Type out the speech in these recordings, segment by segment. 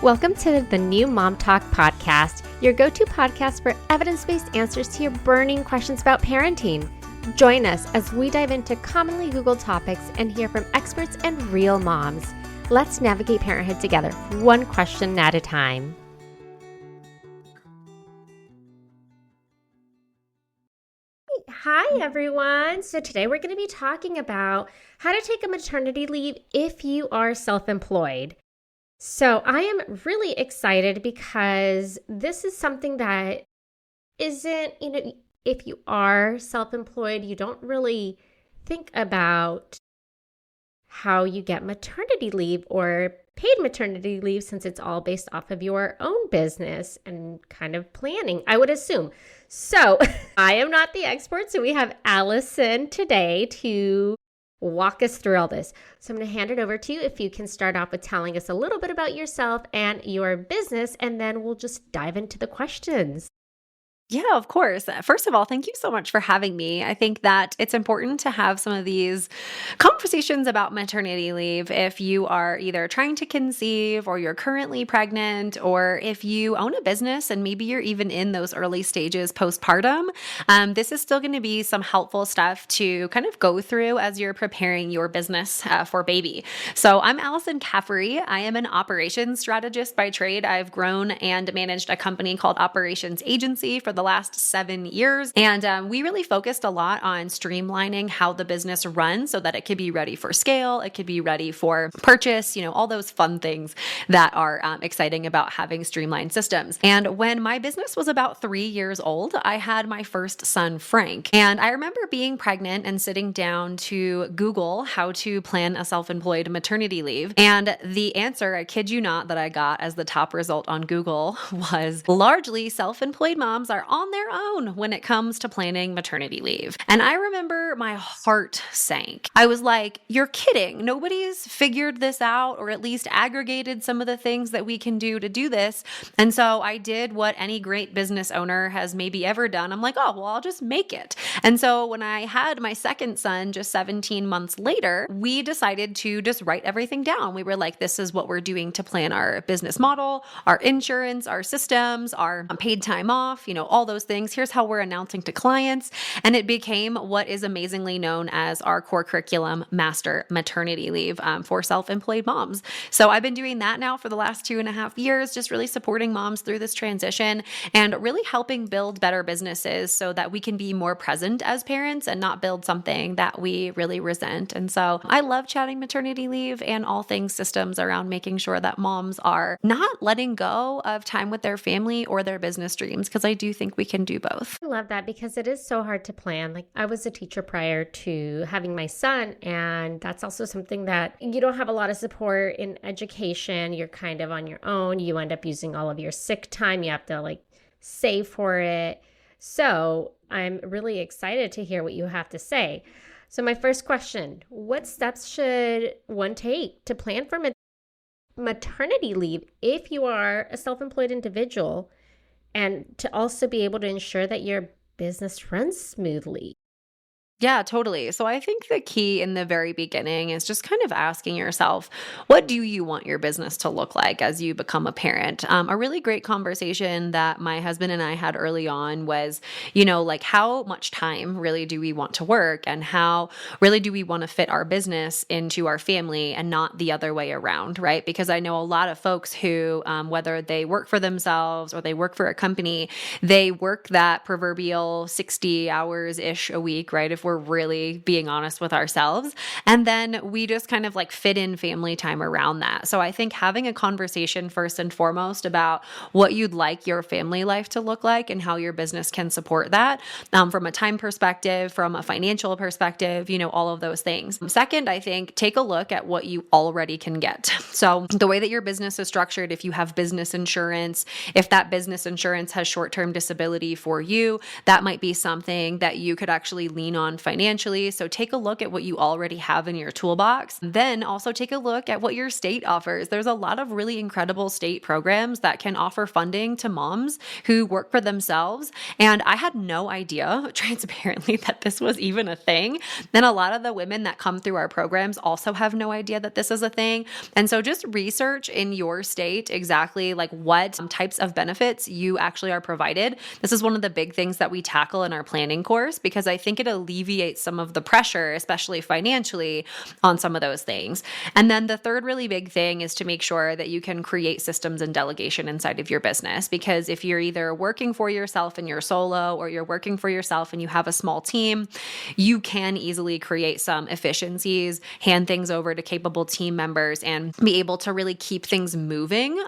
Welcome to the New Mom Talk podcast, your go-to podcast for evidence-based answers to your burning questions about parenting. Join us as we dive into commonly Googled topics and hear from experts and real moms. Let's navigate parenthood together, one question at a time. Hi, everyone. So today we're going to be talking about how to take a maternity leave if you are self-employed. So I am really excited because this is something that isn't, if you are self-employed, you don't really think about how you get maternity leave or paid maternity leave since it's all based off of your own business and kind of planning, I would assume. So I am not the expert, so we have Alyson today to walk us through all this. So I'm going to hand it over to you if you can start off with telling us a little bit about yourself and your business, and then we'll just dive into the questions. Yeah, of course. First of all, thank you so much for having me. I think that it's important to have some of these conversations about maternity leave if you are either trying to conceive or you're currently pregnant, or if you own a business and maybe you're even in those early stages postpartum. This is still going to be some helpful stuff to kind of go through as you're preparing your business for baby. So I'm Alyson Caffrey. I am an operations strategist by trade. I've grown and managed a company called Operations Agency for the last 7 years. And we really focused a lot on streamlining how the business runs so that it could be ready for scale, it could be ready for purchase, all those fun things that are exciting about having streamlined systems. And when my business was about 3 years old, I had my first son, Frank. And I remember being pregnant and sitting down to Google how to plan a self-employed maternity leave. And the answer, I kid you not, that I got as the top result on Google was largely self-employed moms are on their own when it comes to planning maternity leave. And I remember my heart sank. I was like, you're kidding. Nobody's figured this out or at least aggregated some of the things that we can do to do this. And so I did what any great business owner has maybe ever done. I'm like, oh, well, I'll just make it. And so when I had my second son just 17 months later, we decided to just write everything down. We were like, this is what we're doing to plan our business model, our insurance, our systems, our paid time off, all those things. Here's how we're announcing to clients. And it became what is amazingly known as our core curriculum, Master Maternity Leave for self-employed moms. So I've been doing that now for the last 2.5 years, just really supporting moms through this transition and really helping build better businesses so that we can be more present as parents and not build something that we really resent. And so I love chatting maternity leave and all things systems around making sure that moms are not letting go of time with their family or their business dreams, because I do think we can do both. I love that because it is so hard to plan. Like, I was a teacher prior to having my son, and that's also something that you don't have a lot of support in education. You're kind of on your own. You end up using all of your sick time. You have to save for it. So I'm really excited to hear what you have to say. So my first question, what steps should one take to plan for maternity leave if you are a self-employed individual, and to also be able to ensure that your business runs smoothly? Yeah, totally. So I think the key in the very beginning is just kind of asking yourself, what do you want your business to look like as you become a parent? A really great conversation that my husband and I had early on was, how much time really do we want to work, and how really do we want to fit our business into our family and not the other way around, right? Because I know a lot of folks who, whether they work for themselves or they work for a company, they work that proverbial 60 hours-ish a week, right? If we're really being honest with ourselves. And then we just kind of fit in family time around that. So I think having a conversation first and foremost about what you'd like your family life to look like and how your business can support that from a time perspective, from a financial perspective, all of those things. Second, I think take a look at what you already can get. So the way that your business is structured, if you have business insurance, if that business insurance has short-term disability for you, that might be something that you could actually lean on sound financially. So take a look at what you already have in your toolbox. Then also take a look at what your state offers. There's a lot of really incredible state programs that can offer funding to moms who work for themselves. And I had no idea, transparently, that this was even a thing. And a lot of the women that come through our programs also have no idea that this is a thing. And so just research in your state exactly like what types of benefits you actually are provided. This is one of the big things that we tackle in our planning course because I think it alleviates some of the pressure, especially financially, on some of those things. And then the third really big thing is to make sure that you can create systems and delegation inside of your business. Because if you're either working for yourself and you're solo or you're working for yourself and you have a small team, you can easily create some efficiencies, hand things over to capable team members, and be able to really keep things moving,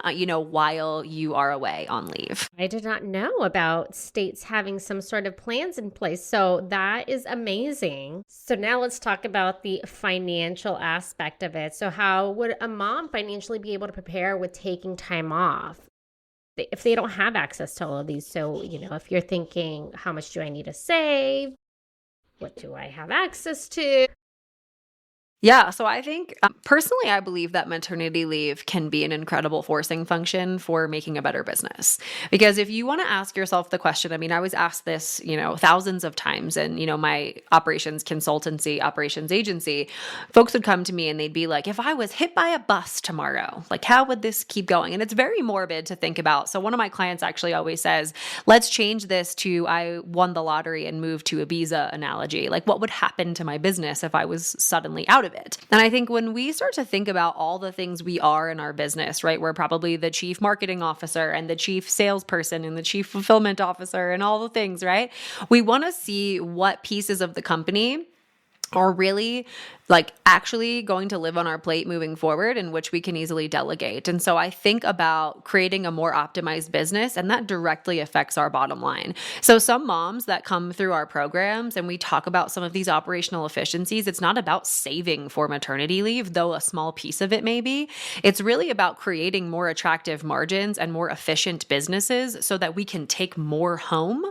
while you are away on leave. I did not know about states having some sort of plans in place. So that is amazing. So now let's talk about the financial aspect of it. So how would a mom financially be able to prepare with taking time off if they don't have access to all of these? So, if you're thinking, how much do I need to save? What do I have access to? Yeah, so I think personally, I believe that maternity leave can be an incredible forcing function for making a better business. Because if you want to ask yourself the question, I was asked this, thousands of times, and my operations consultancy, operations agency, folks would come to me and they'd be like, if I was hit by a bus tomorrow, like how would this keep going? And it's very morbid to think about. So one of my clients actually always says, let's change this to I won the lottery and moved to Ibiza analogy. Like what would happen to my business if I was suddenly out of it? And I think when we start to think about all the things we are in our business, right, we're probably the chief marketing officer and the chief salesperson and the chief fulfillment officer and all the things, right? We want to see what pieces of the company are really actually going to live on our plate moving forward, in which we can easily delegate. And so I think about creating a more optimized business, and that directly affects our bottom line. So some moms that come through our programs and we talk about some of these operational efficiencies, it's not about saving for maternity leave, though a small piece of it may be. It's really about creating more attractive margins and more efficient businesses so that we can take more home.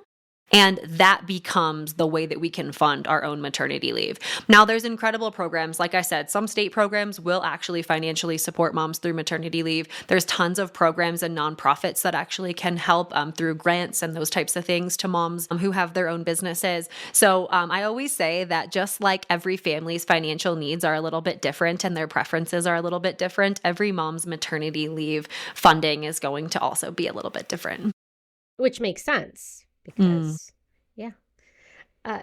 And that becomes the way that we can fund our own maternity leave. Now, there's incredible programs. Like I said, some state programs will actually financially support moms through maternity leave. There's tons of programs and nonprofits that actually can help through grants and those types of things to moms who have their own businesses. So I always say that just like every family's financial needs are a little bit different and their preferences are a little bit different, every mom's maternity leave funding is going to also be a little bit different. Which makes sense. Because,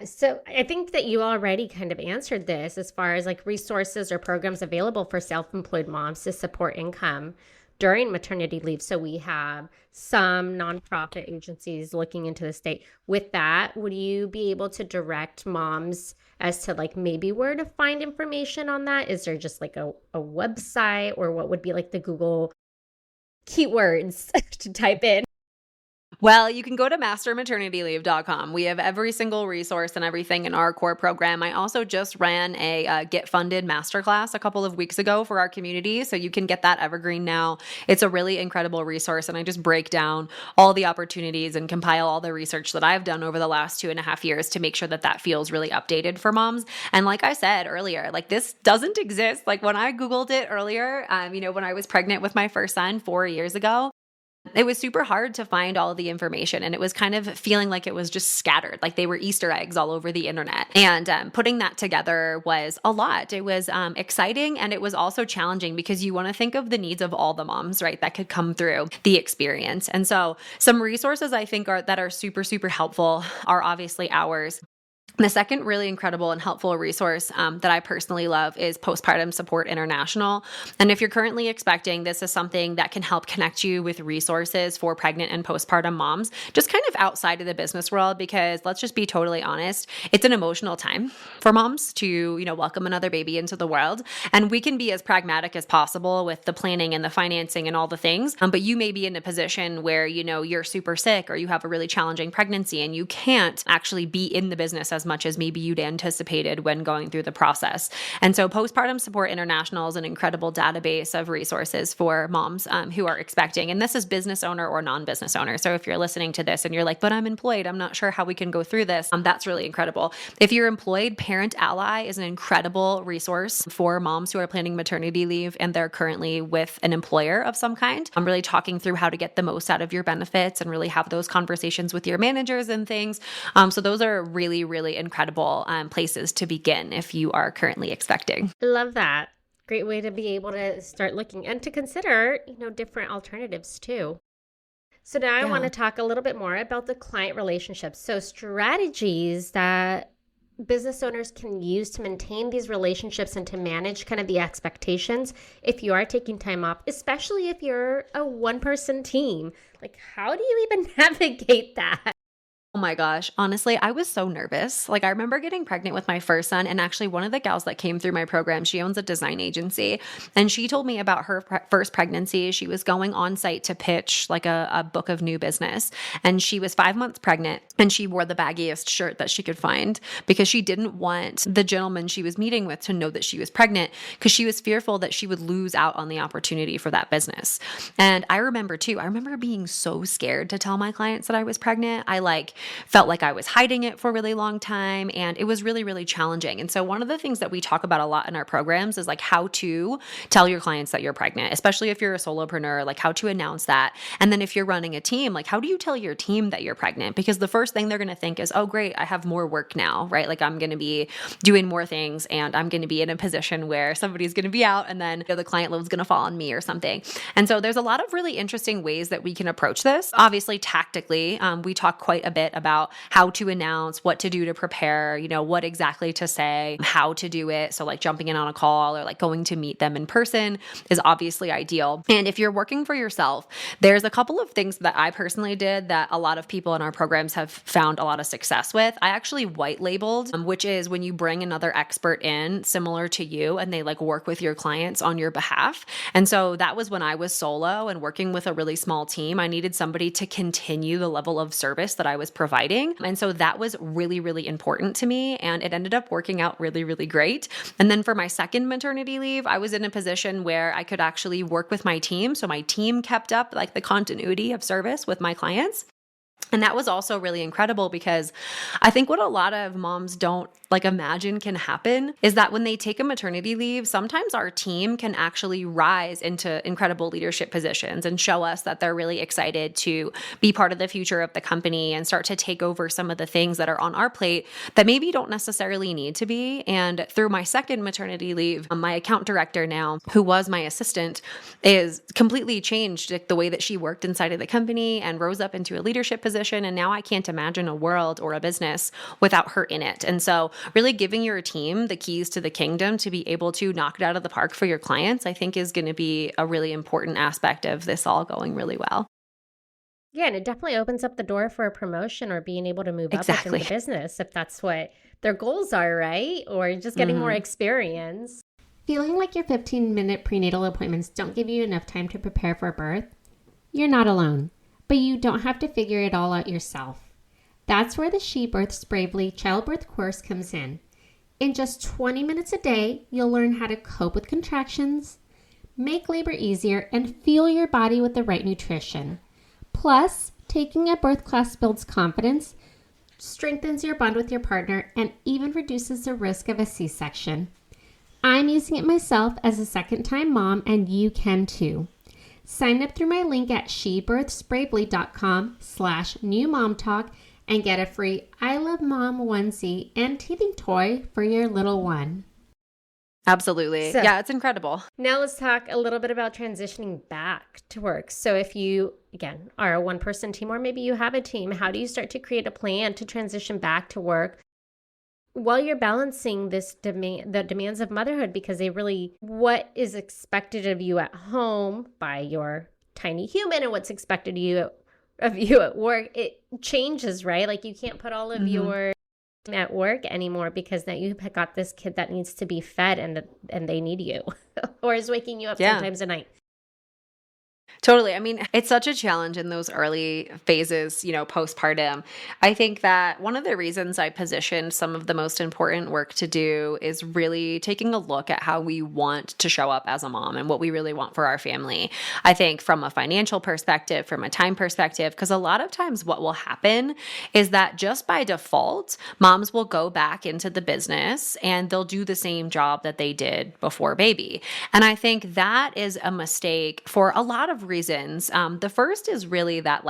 so I think that you already kind of answered this as far as resources or programs available for self-employed moms to support income during maternity leave. So we have some nonprofit agencies looking into the state. With that, would you be able to direct moms as to maybe where to find information on that? Is there just a website, or what would be the Google keywords to type in? Well, you can go to mastermaternityleave.com. We have every single resource and everything in our core program. I also just ran a Get Funded masterclass a couple of weeks ago for our community, so you can get that evergreen now. It's a really incredible resource, and I just break down all the opportunities and compile all the research that I've done over the last 2.5 years to make sure that that feels really updated for moms. And like I said earlier, this doesn't exist. When I Googled it earlier, when I was pregnant with my first son 4 years ago, it was super hard to find all of the information, and it was kind of feeling like it was just scattered, like they were Easter eggs all over the internet. And putting that together was a lot. It was exciting, and it was also challenging because you want to think of the needs of all the moms, right, that could come through the experience. And so some resources I think that are super, super helpful are obviously ours. The second really incredible and helpful resource that I personally love is Postpartum Support International. And if you're currently expecting, this is something that can help connect you with resources for pregnant and postpartum moms, just kind of outside of the business world, because let's just be totally honest, it's an emotional time for moms to, welcome another baby into the world. And we can be as pragmatic as possible with the planning and the financing and all the things. But you may be in a position where, you're super sick or you have a really challenging pregnancy and you can't actually be in the business as much as maybe you'd anticipated when going through the process. And so Postpartum Support International is an incredible database of resources for moms who are expecting. And this is business owner or non-business owner. So if you're listening to this and you're like, but I'm employed, I'm not sure how we can go through this, that's really incredible. If you're employed, Parent Ally is an incredible resource for moms who are planning maternity leave and they're currently with an employer of some kind. I'm really talking through how to get the most out of your benefits and really have those conversations with your managers and things. So those are really, really incredible places to begin if you are currently expecting. Love that. Great way to be able to start looking and to consider, different alternatives too. So now I want to talk a little bit more about the client relationships. So strategies that business owners can use to maintain these relationships and to manage kind of the expectations if you are taking time off, especially if you're a one-person team. Like, how do you even navigate that? Oh my gosh. Honestly, I was so nervous. Like, I remember getting pregnant with my first son, and actually one of the gals that came through my program, she owns a design agency, and she told me about her first pregnancy. She was going on site to pitch like a book of new business, and she was 5 months pregnant, and she wore the baggiest shirt that she could find because she didn't want the gentleman she was meeting with to know that she was pregnant because she was fearful that she would lose out on the opportunity for that business. And I remember being so scared to tell my clients that I was pregnant. I felt like I was hiding it for a really long time, and it was really, really challenging. And so one of the things that we talk about a lot in our programs is like how to tell your clients that you're pregnant, especially if you're a solopreneur, like how to announce that. And then if you're running a team, like how do you tell your team that you're pregnant? Because the first thing they're going to think is, oh, great, I have more work now, right? Like I'm going to be doing more things and I'm going to be in a position where somebody's going to be out and then the client load's going to fall on me or something. And so there's a lot of really interesting ways that we can approach this. Obviously, tactically, we talk quite a bit about how to announce, what to do to prepare, what exactly to say, how to do it. So like jumping in on a call or like going to meet them in person is obviously ideal. And if you're working for yourself, there's a couple of things that I personally did that a lot of people in our programs have found a lot of success with. I actually white labeled, which is when you bring another expert in similar to you and they like work with your clients on your behalf. And so that was when I was solo and working with a really small team. I needed somebody to continue the level of service that I was providing. And so that was really, really important to me. And it ended up working out really, really great. And then for my second maternity leave, I was in a position where I could actually work with my team. So my team kept up like the continuity of service with my clients. And that was also really incredible because I think what a lot of moms don't imagine can happen is that when they take a maternity leave, sometimes our team can actually rise into incredible leadership positions and show us that they're really excited to be part of the future of the company and start to take over some of the things that are on our plate that maybe don't necessarily need to be. And through my second maternity leave, my account director now, who was my assistant, is completely changed the way that she worked inside of the company and rose up into a leadership position. And now I can't imagine a world or a business without her in it. And so really giving your team the keys to the kingdom to be able to knock it out of the park for your clients, I think is going to be a really important aspect of this all going really well. Yeah, and it definitely opens up the door for a promotion or being able to move up within the business if that's what their goals are, right? Or just getting more experience. Feeling like your 15-minute prenatal appointments don't give you enough time to prepare for birth? You're not alone, but you don't have to figure it all out yourself. That's where the She Births Bravely childbirth course comes in. In just 20 minutes a day, you'll learn how to cope with contractions, make labor easier, and fuel your body with the right nutrition. Plus, taking a birth class builds confidence, strengthens your bond with your partner, and even reduces the risk of a C-section. I'm using it myself as a second-time mom, and you can too. Sign up through my link at shebirthsbravely.com/newmomtalk and get a free I Love Mom onesie and teething toy for your little one. Absolutely. So, yeah, it's incredible. Now let's talk a little bit about transitioning back to work. So if you, again, are a one-person team or maybe you have a team, how do you start to create a plan to transition back to work while you're balancing the demands of motherhood? Because what is expected of you at home by your tiny human and what's expected of you at work, it changes, right? Like you can't put all of your at work anymore because now you've got this kid that needs to be fed and they need you or is waking you up sometimes at night. Totally. I mean, it's such a challenge in those early phases, postpartum. I think that one of the reasons I positioned some of the most important work to do is really taking a look at how we want to show up as a mom and what we really want for our family. I think from a financial perspective, from a time perspective, because a lot of times what will happen is that just by default, moms will go back into the business and they'll do the same job that they did before baby. And I think that is a mistake for a lot of reasons. The first is really that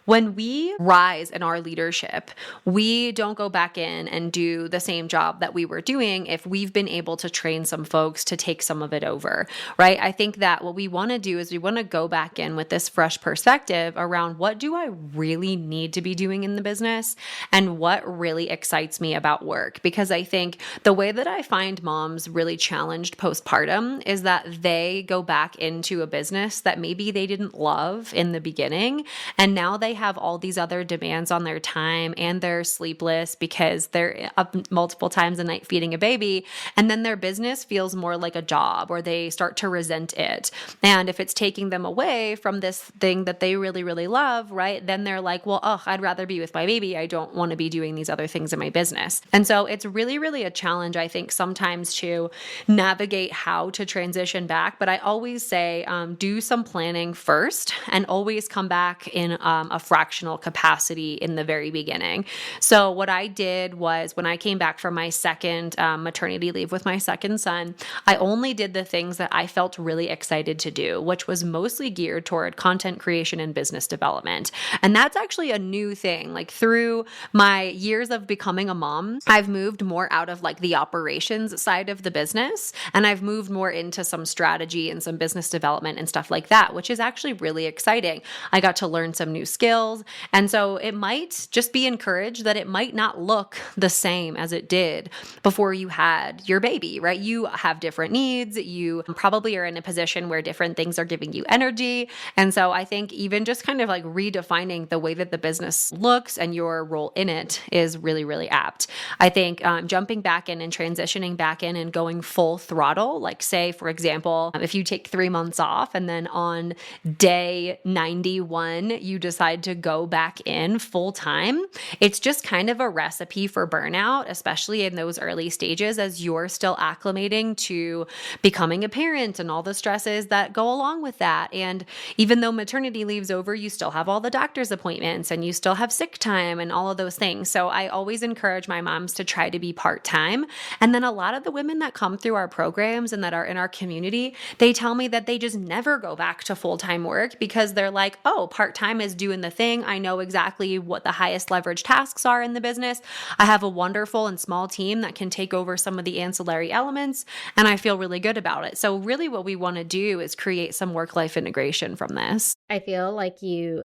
when we rise in our leadership, we don't go back in and do the same job that we were doing if we've been able to train some folks to take some of it over, right? I think that what we want to do is we want to go back in with this fresh perspective around what do I really need to be doing in the business and what really excites me about work. Because I think the way that I find moms really challenged postpartum is that they go back into a business that maybe they didn't love in the beginning, and now they have all these other demands on their time and they're sleepless because they're up multiple times a night feeding a baby. And then their business feels more like a job, or they start to resent it. And if it's taking them away from this thing that they really, really love, right, then they're like, well, I'd rather be with my baby. I don't want to be doing these other things in my business. And so it's really, really a challenge, I think, sometimes to navigate how to transition back. But I always say, do some planning first and always come back in a fractional capacity in the very beginning. So what I did was when I came back from my second maternity leave with my second son, I only did the things that I felt really excited to do, which was mostly geared toward content creation and business development. And that's actually a new thing. Through my years of becoming a mom, I've moved more out of the operations side of the business, and I've moved more into some strategy and some business development and stuff like that, which is actually really exciting. I got to learn some new skills. And so it might just be encouraged that it might not look the same as it did before you had your baby, right? You have different needs. You probably are in a position where different things are giving you energy. And so I think even just kind of redefining the way that the business looks and your role in it is really, really apt. I think jumping back in and transitioning back in and going full throttle, say, for example, if you take 3 months off and then on day 91, you decide to go back in full time, it's just kind of a recipe for burnout, especially in those early stages as you're still acclimating to becoming a parent and all the stresses that go along with that. And even though maternity leave's over, you still have all the doctor's appointments and you still have sick time and all of those things. So I always encourage my moms to try to be part-time. And then a lot of the women that come through our programs and that are in our community, they tell me that they just never go back to full-time work because they're like, oh, part-time is doing the thing. I know exactly what the highest leverage tasks are in the business. I have a wonderful and small team that can take over some of the ancillary elements, and I feel really good about it. So really what we want to do is create some work-life integration from this. I feel like you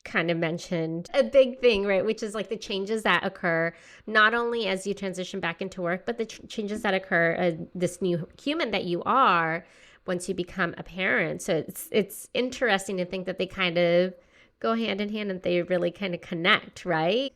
kind of mentioned a big thing, right? Which is the changes that occur not only as you transition back into work, but the changes that occur this new human that you are once you become a parent. So it's interesting to think that they kind of go hand in hand and they really kind of connect, right?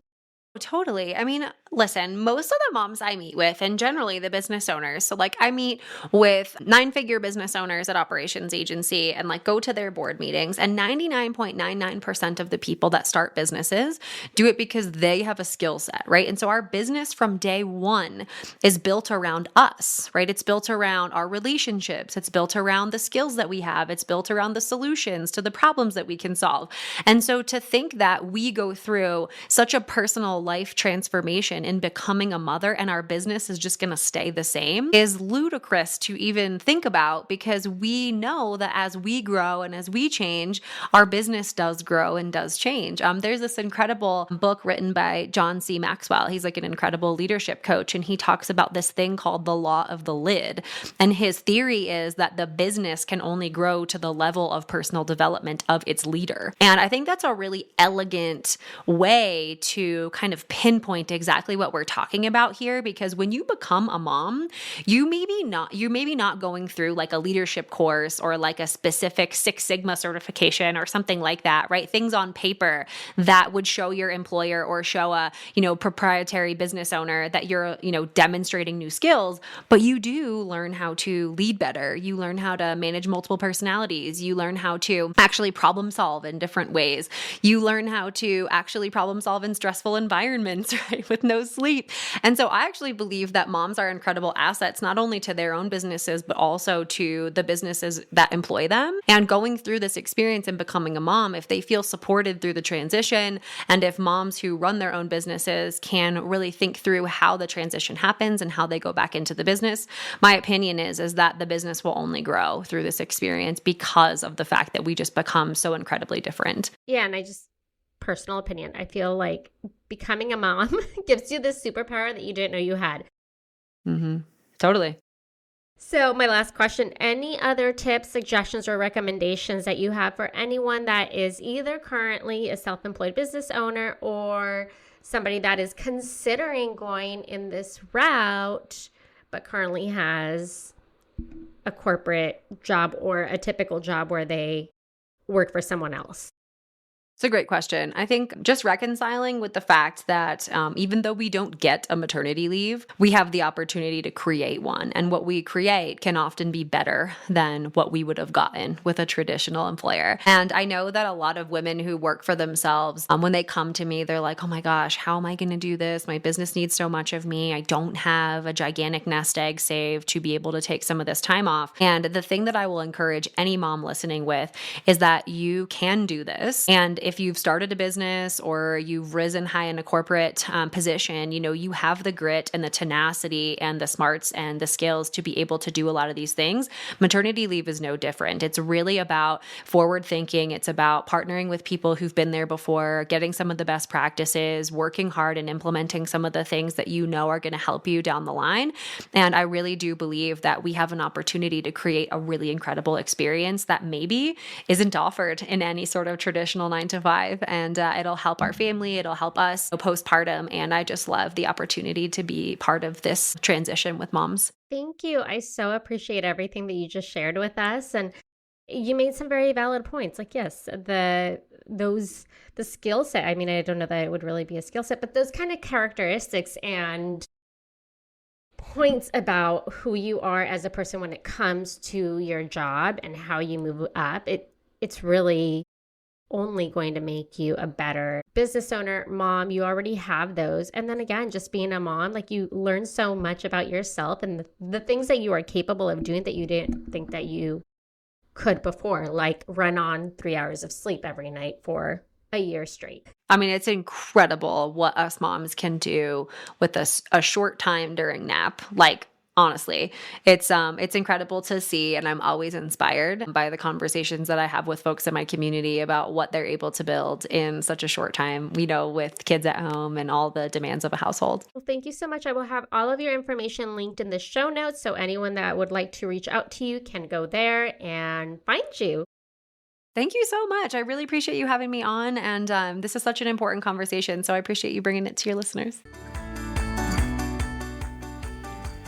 Totally. I mean, listen, most of the moms I meet with, and generally the business owners, so I meet with 9-figure business owners at operations agency and go to their board meetings, and 99.99% of the people that start businesses do it because they have a skill set, right? And so our business from day one is built around us, right? It's built around our relationships. It's built around the skills that we have. It's built around the solutions to the problems that we can solve. And so to think that we go through such a personal life transformation in becoming a mother and our business is just going to stay the same is ludicrous to even think about, because we know that as we grow and as we change, our business does grow and does change. There's this incredible book written by John C. Maxwell. He's an incredible leadership coach, and he talks about this thing called the law of the lid. And his theory is that the business can only grow to the level of personal development of its leader. And I think that's a really elegant way to kind of of pinpoint exactly what we're talking about here, because when you become a mom, you're maybe not going through like a leadership course or like a specific Six Sigma certification or something like that, right? Things on paper that would show your employer or show a, proprietary business owner that you're, demonstrating new skills, but you do learn how to lead better. You learn how to manage multiple personalities. You learn how to actually problem solve in different ways. You learn how to actually problem solve in stressful environments, right? With no sleep. And so I actually believe that moms are incredible assets, not only to their own businesses, but also to the businesses that employ them. And going through this experience and becoming a mom, if they feel supported through the transition, and if moms who run their own businesses can really think through how the transition happens and how they go back into the business, my opinion is that the business will only grow through this experience because of the fact that we just become so incredibly different. Yeah, and personal opinion, I feel like becoming a mom gives you this superpower that you didn't know you had. Mm-hmm. Totally. So my last question, any other tips, suggestions, or recommendations that you have for anyone that is either currently a self-employed business owner or somebody that is considering going in this route, but currently has a corporate job or a typical job where they work for someone else? It's a great question. I think just reconciling with the fact that even though we don't get a maternity leave, we have the opportunity to create one. And what we create can often be better than what we would have gotten with a traditional employer. And I know that a lot of women who work for themselves, when they come to me, they're like, oh my gosh, how am I going to do this? My business needs so much of me. I don't have a gigantic nest egg saved to be able to take some of this time off. And the thing that I will encourage any mom listening with is that you can do this. And if you've started a business or you've risen high in a corporate position, you have the grit and the tenacity and the smarts and the skills to be able to do a lot of these things. Maternity leave is no different. It's really about forward thinking. It's about partnering with people who've been there before, getting some of the best practices, working hard and implementing some of the things that are going to help you down the line. And I really do believe that we have an opportunity to create a really incredible experience that maybe isn't offered in any sort of traditional 9-to-5. And it'll help our family. It'll help us postpartum. And I just love the opportunity to be part of this transition with moms. Thank you. I so appreciate everything that you just shared with us. And you made some very valid points. Like, yes, the skill set. I mean, I don't know that it would really be a skill set, but those kind of characteristics and points about who you are as a person when it comes to your job and how you move up, it's really only going to make you a better business owner, mom. You already have those. And then again, just being a mom, like you learn so much about yourself and the things that you are capable of doing that you didn't think that you could before, like run on 3 hours of sleep every night for a year straight. I mean, it's incredible what us moms can do with a short time during nap. Like, honestly, it's incredible to see. And I'm always inspired by the conversations that I have with folks in my community about what they're able to build in such a short time, with kids at home and all the demands of a household. Well, thank you so much. I will have all of your information linked in the show notes. So anyone that would like to reach out to you can go there and find you. Thank you so much. I really appreciate you having me on. And this is such an important conversation. So I appreciate you bringing it to your listeners.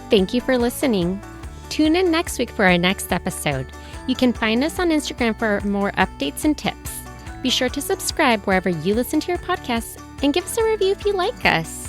Thank you for listening. Tune in next week for our next episode. You can find us on Instagram for more updates and tips. Be sure to subscribe wherever you listen to your podcasts and give us a review if you like us.